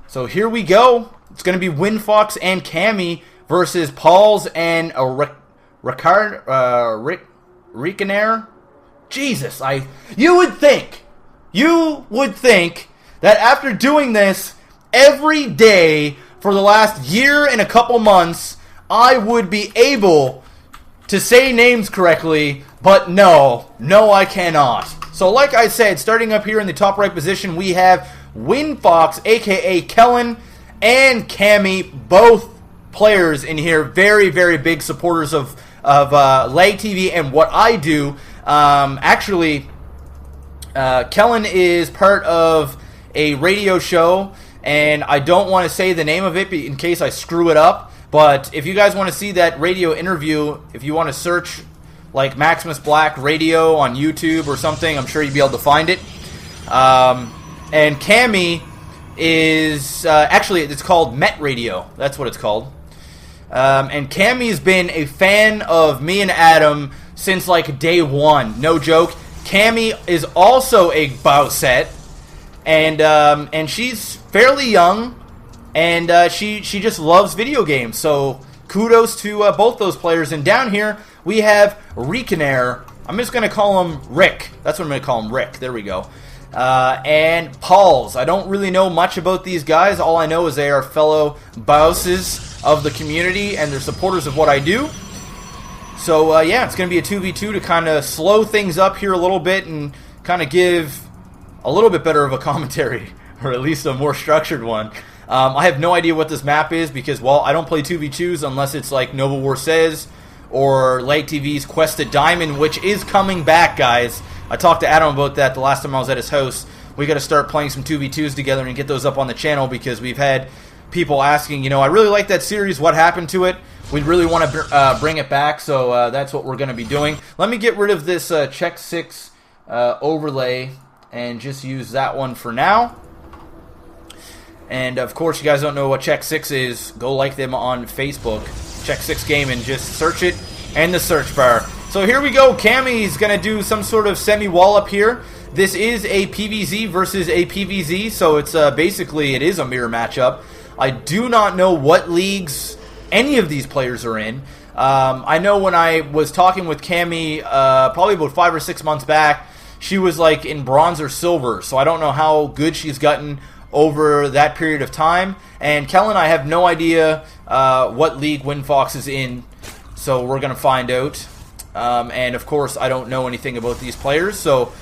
So here we go. It's going to be WinFox and Cammy versus Pauls and Ricanair. Jesus, you would think that after doing this every day for the last year and a couple months, I would be able to say names correctly, but no, I cannot. So like I said, starting up here in the top right position, we have WinFox, aka Kellen, and Cammy, both players in here, very, very big supporters of Lag TV and what I do. Actually, Kellen is part of a radio show, and I don't want to say the name of it in case I screw it up, but if you guys want to see that radio interview, if you want to search like MaximusBlack Radio on YouTube or something, I'm sure you'll be able to find it. And Cammy is, actually it's called Met Radio, that's what it's called. And Cammy's been a fan of me and Adam since like day one, no joke. Cammy is also a Bowset, and she's fairly young, and she just loves video games. So kudos to both those players. And down here we have Ricanair. I'm just gonna call him Rick. That's what I'm gonna call him, Rick. There we go. And Pauls. I don't really know much about these guys. All I know is they are fellow bosses of the community, and they're supporters of what I do. So, yeah, it's going to be a 2v2 to kind of slow things up here a little bit and kind of give a little bit better of a commentary, or at least a more structured one. I have no idea what this map is because, well, I don't play 2v2s unless it's like Nova War Says or Lag TV's Quest to Diamond, which is coming back, guys. I talked to Adam about that the last time I was at his house. We got to start playing some 2v2s together and get those up on the channel because we've had people asking, I really like that series, what happened to it? We really want to bring it back, so that's what we're going to be doing. Let me get rid of this Check 6 overlay and just use that one for now. And, of course, you guys don't know what Check 6 is, go like them on Facebook. Check 6 Game and just search it in the search bar. So here we go. Cammy's going to do some sort of semi-wall up here. This is a PvZ versus a PvZ, so it's basically it is a mirror matchup. I do not know what leagues any of these players are in. I know when I was talking with Cammy probably about 5 or 6 months back, she was like in bronze or silver, so I don't know how good she's gotten over that period of time. And Kellen, I have no idea what league WinFox is in, so we're going to find out. And of course, I don't know anything about these players, so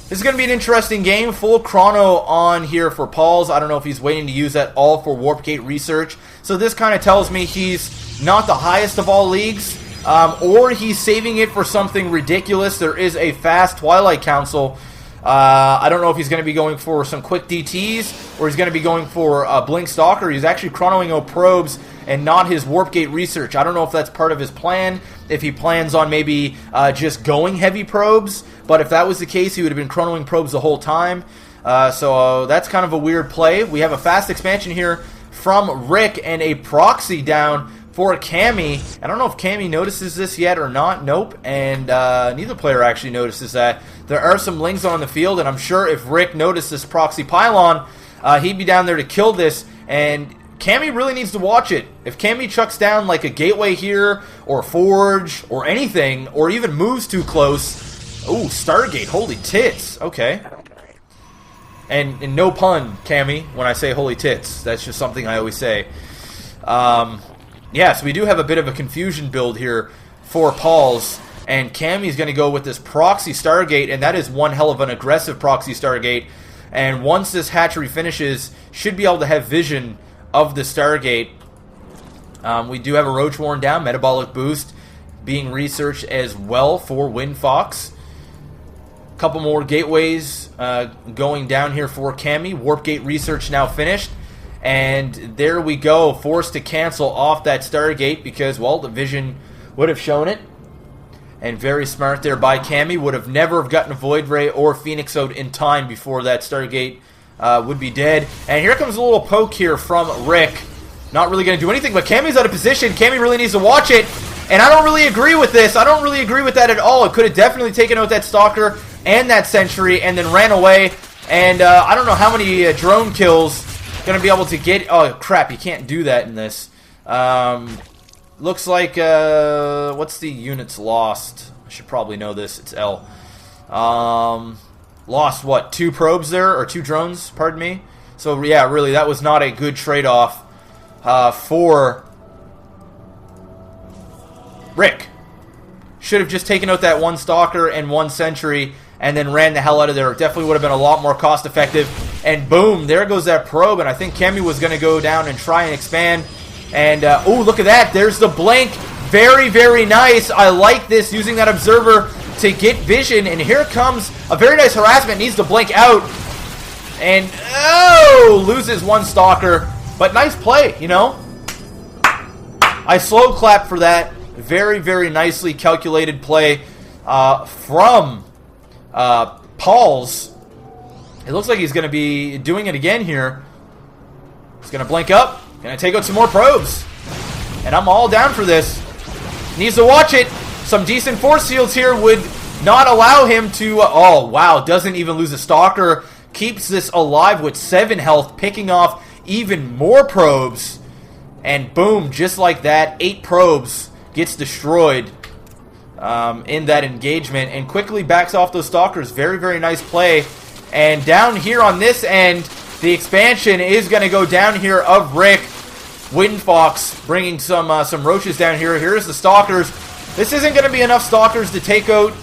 this is going to be an interesting game. Full chrono on here for Pauls. I don't know if he's waiting to use that all for Warp Gate research. So this kind of tells me he's not the highest of all leagues, or he's saving it for something ridiculous. There is a fast Twilight Council. I don't know if he's going to be going for some quick DTs, or he's going to be going for Blink Stalker. He's actually chronoing out probes and not his Warp Gate research. I don't know if that's part of his plan, if he plans on maybe just going heavy probes, but if that was the case, he would have been chronoing probes the whole time. So that's kind of a weird play. We have a fast expansion here from Rick and a proxy down for Cammy. I don't know if Cammy notices this yet or not. Nope. And neither player actually notices that. There are some lings on the field, and I'm sure if Rick noticed this proxy pylon, he'd be down there to kill this. And Cammy really needs to watch it. If Cammy chucks down like a gateway here, or Forge, or anything, or even moves too close. Ooh, Stargate. Holy tits. Okay. And no pun, Cammy, when I say holy tits. That's just something I always say. Yeah, so we do have a bit of a confusion build here for Pauls. And Cammy's going to go with this proxy Stargate, and that is one hell of an aggressive proxy Stargate. And once this hatchery finishes, should be able to have vision of the Stargate. We do have a Roach Warren down, Metabolic Boost being researched as well for WinFox. A couple more gateways going down here for Cammy. Warp Gate research now finished. And there we go, forced to cancel off that Stargate because, well, the vision would have shown it. And very smart there by Cammy. Would have never have gotten a Void Ray or Phoenix out in time before that Stargate would be dead. And here comes a little poke here from Rick. Not really going to do anything, but Cammy's out of position. Cammy really needs to watch it. And I don't really agree with this. I don't really agree with that at all. It could have definitely taken out that Stalker and that Sentry and then ran away. And I don't know how many drone kills going to be able to get. Oh, crap, you can't do that in this. Looks like, what's the units lost? I should probably know this. It's L. Lost, what, 2 probes there? Or 2 drones, pardon me? So, yeah, really, that was not a good trade-off for Rick. Should have just taken out that 1 stalker and 1 sentry and then ran the hell out of there. It definitely would have been a lot more cost-effective. And boom, there goes that probe. And I think Kemi was going to go down and try and expand. And, oh, look at that. There's the blink. Very, very nice. I like this, using that observer to get vision. And here comes a very nice harassment. Needs to blink out. And, oh, loses 1 stalker. But nice play, you know. I slow clap for that. Very, very nicely calculated play from Paul's. It looks like he's going to be doing it again here. He's going to blink up. Going to take out some more probes. And I'm all down for this. Needs to watch it. Some decent force fields here would not allow him to... oh, wow. Doesn't even lose a stalker. Keeps this alive with 7 health. Picking off even more probes. And boom, just like that, 8 probes gets destroyed in that engagement. And quickly backs off those stalkers. Very, very nice play. And down here on this end, the expansion is going to go down here of Rick. Windfox bringing some roaches down here. Here's the stalkers. This isn't going to be enough stalkers to take out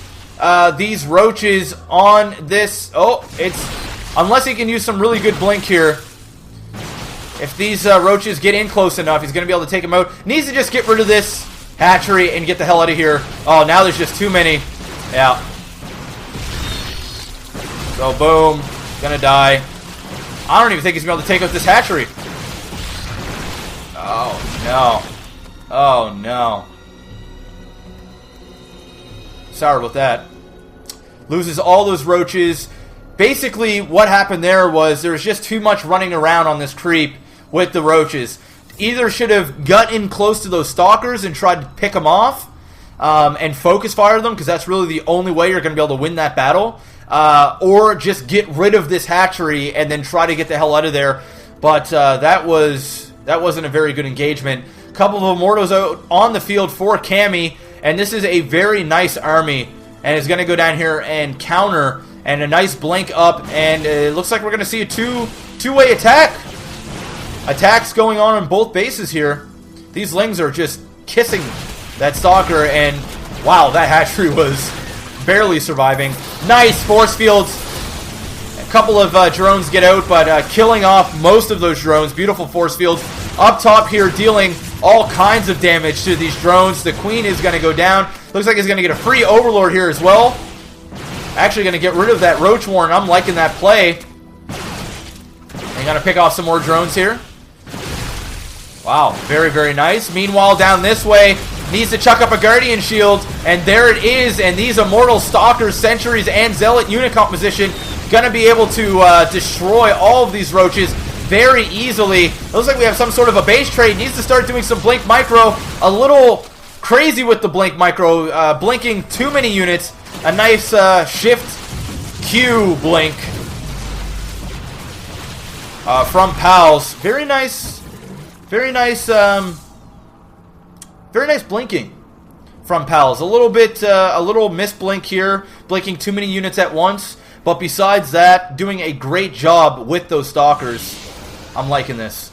these roaches on this. Oh, it's... unless he can use some really good blink here. If these roaches get in close enough, he's going to be able to take them out. Needs to just get rid of this hatchery and get the hell out of here. Oh, now there's just too many. Yeah. So, boom. Gonna die. I don't even think he's going to be able to take out this hatchery. Oh, no. Oh, no. Sour about that. Loses all those roaches. Basically, what happened there was there was just too much running around on this creep with the roaches. Either should have got in close to those stalkers and tried to pick them off and focus fire them, because that's really the only way you're going to be able to win that battle. Or just get rid of this hatchery and then try to get the hell out of there. But that wasn't a very good engagement. A couple of Immortals out on the field for Cammy, and this is a very nice army, and it's going to go down here and counter, and a nice blink up, and it looks like we're going to see a two-way attack. Attacks going on both bases here. These Lings are just kissing that stalker, and wow, that hatchery was barely surviving. Nice force fields. A couple of drones get out, but killing off most of those drones. Beautiful force fields. Up top here, dealing all kinds of damage to these drones. The Queen is going to go down. Looks like he's going to get a free Overlord here as well. Actually going to get rid of that Roach Warren. I'm liking that play. And going to pick off some more drones here. Wow, very, very nice. Meanwhile, down this way, needs to chuck up a Guardian Shield, and there it is. And these Immortal Stalkers, Sentries, and Zealot unit composition going to be able to destroy all of these roaches very easily. Looks like we have some sort of a base trade. Needs to start doing some Blink Micro. A little crazy with the Blink Micro. Blinking too many units. A nice Shift Q blink from Pals. Very nice. Very nice. Very nice blinking from Pals. A little bit, a little misblink here, blinking too many units at once. But besides that, doing a great job with those stalkers. I'm liking this.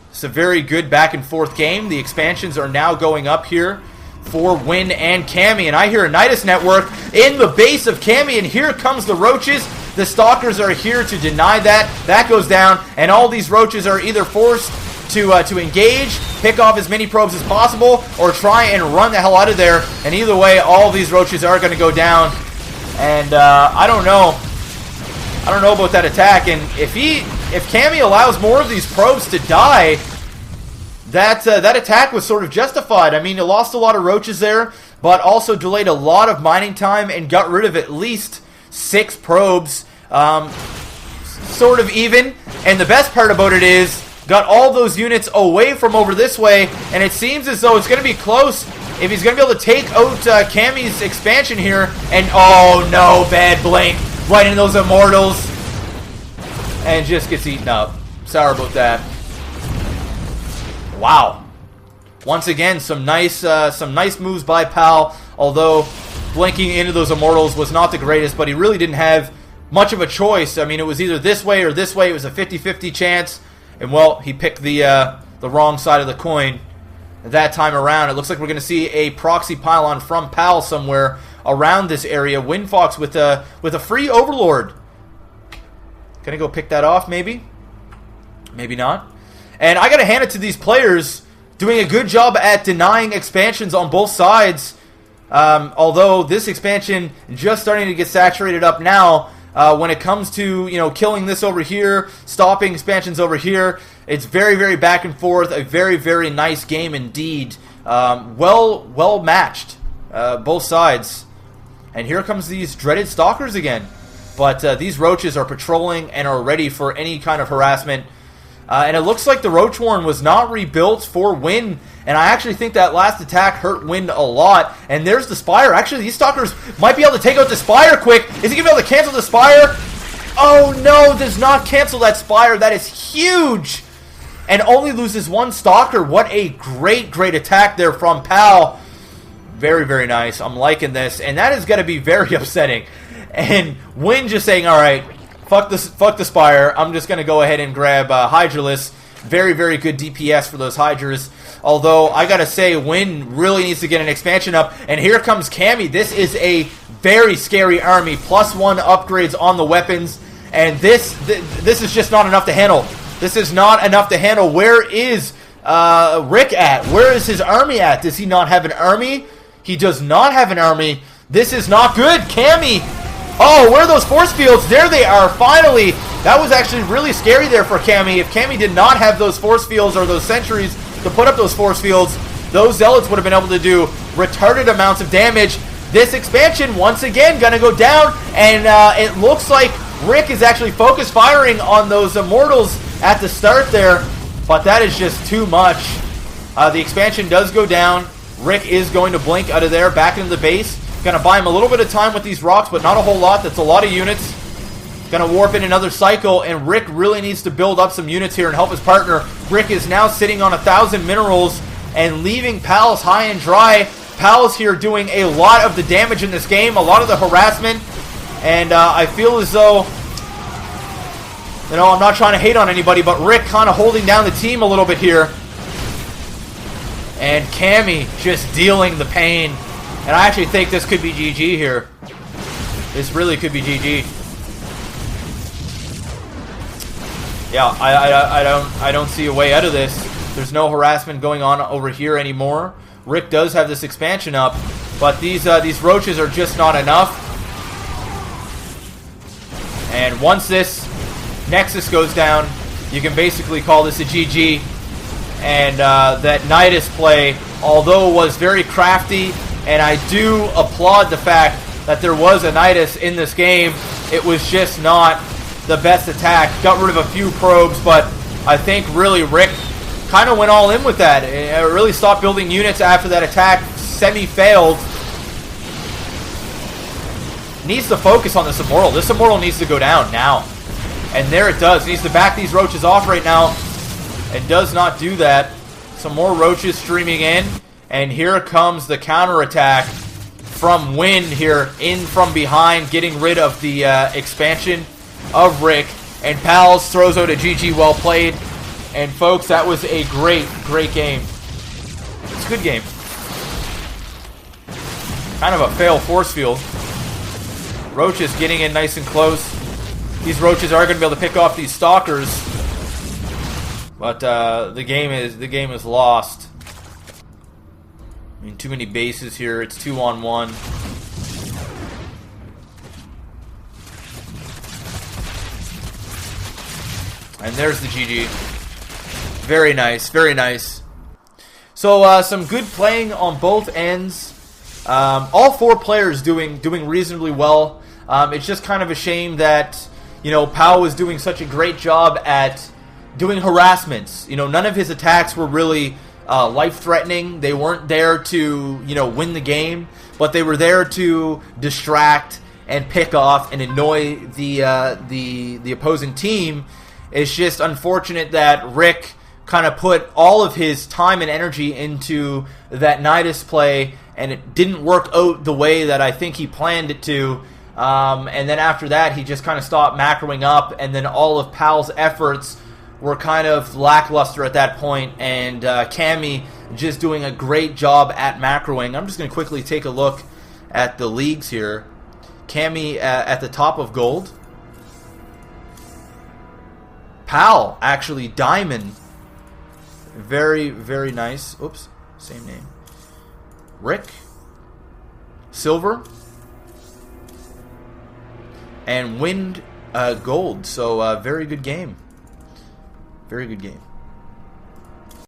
It's a very good back and forth game. The expansions are now going up here for Win and Cammy. And I hear a Nidus Network in the base of Cammy, and here comes the roaches. The stalkers are here to deny that. That goes down, and all these roaches are either forced to engage, pick off as many probes as possible, or try and run the hell out of there. And either way, all of these roaches are going to go down. And I don't know about that attack. And if Cammy allows more of these probes to die, that attack was sort of justified. I mean, it lost a lot of roaches there, but also delayed a lot of mining time and got rid of at least 6 probes. Sort of even. And the best part about it is, got all those units away from over this way, and it seems as though it's going to be close if he's going to be able to take out Cammy's expansion here. And oh no, bad blink right in those Immortals. and just gets eaten up. Sorry about that. Wow. Once again, some nice moves by Pal, although blinking into those Immortals was not the greatest, but he really didn't have much of a choice. I mean, it was either this way or this way. It was a 50-50 chance, and well, he picked the wrong side of the coin that time around. It looks like we're going to see a proxy pylon from Pal somewhere around this area. Windfox with a free Overlord. Gonna go pick that off, maybe? Maybe not. And I gotta hand it to these players doing a good job at denying expansions on both sides. Although this expansion just starting to get saturated up now. When it comes to, you know, killing this over here, stopping expansions over here, it's very, very back and forth. A very, very nice game indeed. Well matched, both sides. And here comes these dreaded stalkers again. But these roaches are patrolling and are ready for any kind of harassment. And it looks like the Roach Warren was not rebuilt for Win. And I actually think that last attack hurt Win a lot. And there's the Spire. Actually, these Stalkers might be able to take out the Spire quick. Is he going to be able to cancel the Spire? Oh no, does not cancel that Spire. That is huge. And only loses one Stalker. What a great, great attack there from Pal. Very, very nice. I'm liking this. And that is going to be very upsetting. And Win just saying, alright, fuck the Spire. I'm just going to go ahead and grab Hydralisk. Very, very good DPS for those Hydras. Although, I gotta say, Win really needs to get an expansion up. And here comes Cammy. This is a very scary army. +1 upgrades on the weapons. And this is just not enough to handle. This is not enough to handle. Where is Rick at? Where is his army at? Does he not have an army? He does not have an army. This is not good. Cammy. Oh, where are those force fields? There they are, finally. That was actually really scary there for Cammy. If Cammy did not have those force fields or those sentries to put up those force fields, those Zealots would have been able to do retarded amounts of damage. This expansion, once again, going to go down. And it looks like Rick is actually focus firing on those Immortals at the start there. But that is just too much. The expansion does go down. Rick is going to blink out of there, back into the base. Going to buy him a little bit of time with these rocks, but not a whole lot. That's a lot of units. Going to warp in another cycle, and Rick really needs to build up some units here and help his partner. Rick is now sitting on 1,000 minerals and leaving Pals high and dry. Pals here doing a lot of the damage in this game, a lot of the harassment, and I feel as though, you know, I'm not trying to hate on anybody, but Rick kind of holding down the team a little bit here. And Cammy just dealing the pain. And I actually think this could be GG here. This really could be GG. Yeah, I don't see a way out of this. There's no harassment going on over here anymore. Rick does have this expansion up, but these roaches are just not enough. And once this Nexus goes down, you can basically call this a GG. And that Nidus play, although was very crafty, and I do applaud the fact that there was a Nidus in this game, it was just not the best attack. Got rid of a few probes, but I think really Rick kind of went all in with that. It really stopped building units after that attack semi-failed. Needs to focus on this Immortal. This Immortal needs to go down now. And there it does. Needs to back these roaches off right now. It does not do that. Some more roaches streaming in. And here comes the counterattack from Win here, in from behind, getting rid of the expansion of Rick. And Pals throws out a GG, well played. And folks, that was a great, great game. It's a good game. Kind of a fail force field. Roaches getting in nice and close. These roaches are going to be able to pick off these stalkers. But the game is lost. I mean, too many bases here. It's 2-on-1. And there's the GG. Very nice, very nice. So some good playing on both ends. All four players doing reasonably well. It's just kind of a shame that, you know, Pao was doing such a great job at doing harassments. You know, none of his attacks were really life-threatening. They weren't there to, you know, win the game, but they were there to distract and pick off and annoy the opposing team. It's just unfortunate that Rick kind of put all of his time and energy into that Nidus play, and it didn't work out the way that I think he planned it to. And then after that, he just kind of stopped macroing up, and then all of Pal's efforts were kind of lackluster at that point, and Cammy just doing a great job at macroing. I'm just going to quickly take a look at the leagues here. Cammy at the top of gold. Pal, actually, diamond. Very, very nice. Oops, same name. Rick, silver, and Wind, gold. So, very good game. Very good game.